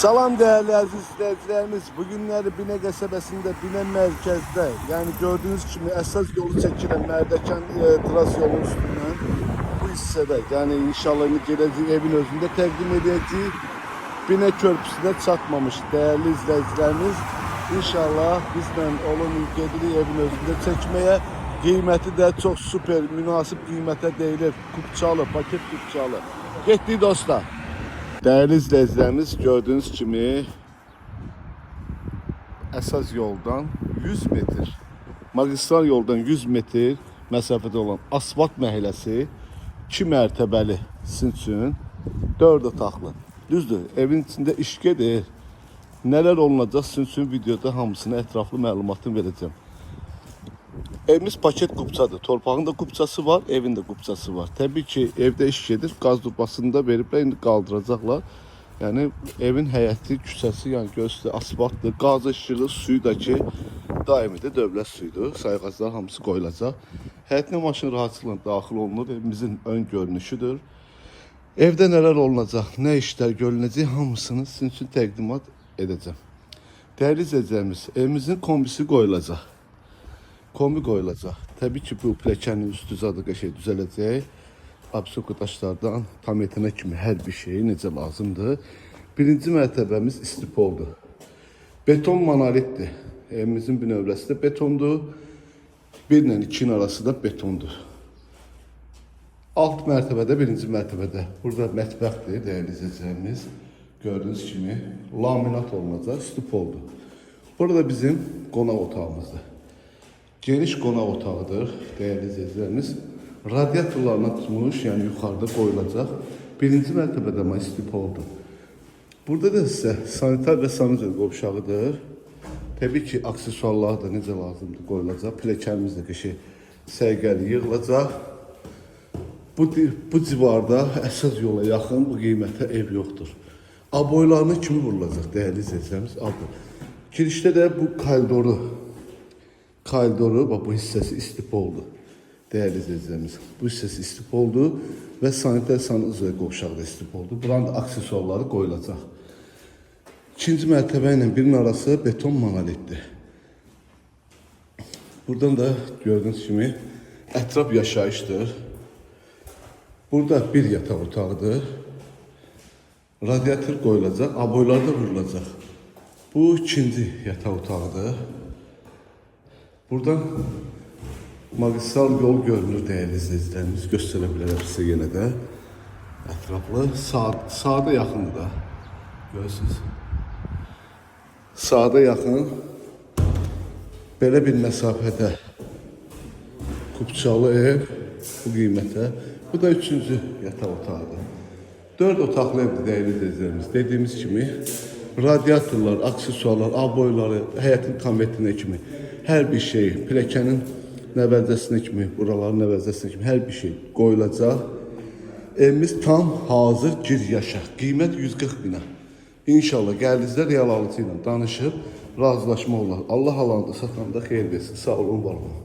Salam değerli aziz izleyicilerimiz. Bugünleri Bine qəsəbəsində, Bine mərkəzdə, yani gördüğünüz kimi əsas yolu çəkilən Mərdəkan tras yolunun üstündən bu hissədə, yani inşallah geləcək evin özünde təqdim edəcəyik. Bine körpüsüne çatmamış değerli izleyicilerimiz. İnşallah bizlə olun gedirik evin özünde çəkməyə. Qiyməti də çox süper, münasib qiymətə deyilir. Kupçalı, paket kupçalı. Getdik dostlar. Değerli izleyicilerimiz, gördüğünüz gibi əsas yoldan 100 metr, magistral yoldan 100 metr məsafədə olan asfalt məhəlləsi 2 mərtəbəli sizin üçün 4 otaqlı. Düzdür, evin içində iş gedir. Nələr olunacaq sizin üçün videoda hamısına ətraflı məlumatını verəcəm. Evimiz paket kupçadır. Torpağın da kupçası var, evin de kupçası var. Tabii ki evde iş gedir. Gaz turbasını da veriblər, indi qaldıracaqlar. Yani evin həyəti, küçəsi, yani göstər asfaltdır, qaz işığı, suyu da ki daimidir, dövlət suyudur. Sayğaclar hamısı qoyulacaq. Həyətinə maşın rahatçılıqla daxil olunur. Evimizin ön görünüşüdür. Evdə nələr olunacaq, nə işlər görüləcək hamısını sizin üçün təqdimat edəcəm. Dəyərli izləyicilərimiz, evimizin kombisi qoyulacaq. Kombi koyulacaq. Tabii ki bu plekanın üstü zadı şey düzələcək. Absurd daşlardan tam etənə kimi hər bir şey necə lazımdır. Birinci mərtəbəmiz istipoldur. Beton monolitdir. Evimizin bünövrəsi də betondur. 1 ilə 2'nin arası da betondur. Alt mərtəbədə, birinci mərtəbədə. Burada mətbəxdir dəyərli izləyicilərimiz. Gördüğünüz kimi laminat olunacaq, istipoldur. Burada bizim qonaq otağımızdır. Geniş qonaq otağıdır değerli izleyicilerimiz. Radyatorlarına tutmuş, yani yukarıda koyulacak. Birinci mərtəbədə ama istipoldur. Burada da size sanitar ve sanitär qovşağıdır. Tabii ki aksesuarlar da necə lazımdır koyulacaq. Plekanımızdaki şey sərgəli yığılacaq. Bu civarda əsas yola yaxın bu qiymətə ev yoxdur. Aboylarına kimi vurulacaq değerli izleyicilerimiz. Girişdə də bu koridoru bak bu hissəsi istipoldu. Değerli izleyicilerimiz, bu hissəsi istipoldu ve sanitär sanitär qovşağı da istipoldu. Buranın da aksesuarları qoyulacaq. İkinci mərtəbə ilə birinin arası beton monolitdir. Buradan da gördüğünüz kimi ətraf yaşayışdır. Burada bir yataq otağıdır. Radyatör qoyulacaq, aboylar da vurulacaq. Bu ikinci yataq otağıdır. Buradan magistral yol görünür değerli izleyicilerimiz. Gösterebilirim size yine de. Etraflı. Sağda yakındır da. Görürsünüz. Sağda yakın. Böyle bir mesafede. Kupçalı ev. Bu qiymətə. Bu da üçüncü yataq otağıdır. 4 otaqlı evdir değerli izleyicilerimiz. Dediğimiz gibi radyatorlar, aksesuarlar, aboyları, həyətin tam etdiyinə kimi her bir şey, plekanın nəvəzəsinə kimi, buraların nəvəzəsinə kimi her bir şey qoyulacaq. Evimiz tam hazır, gir yaşa. Qiymət 140 bina. İnşallah gəldinizdə real alıcı ilə danışıb razılaşma olar. Allah alanda satanda xeyir versin. Sağ olun, var olun.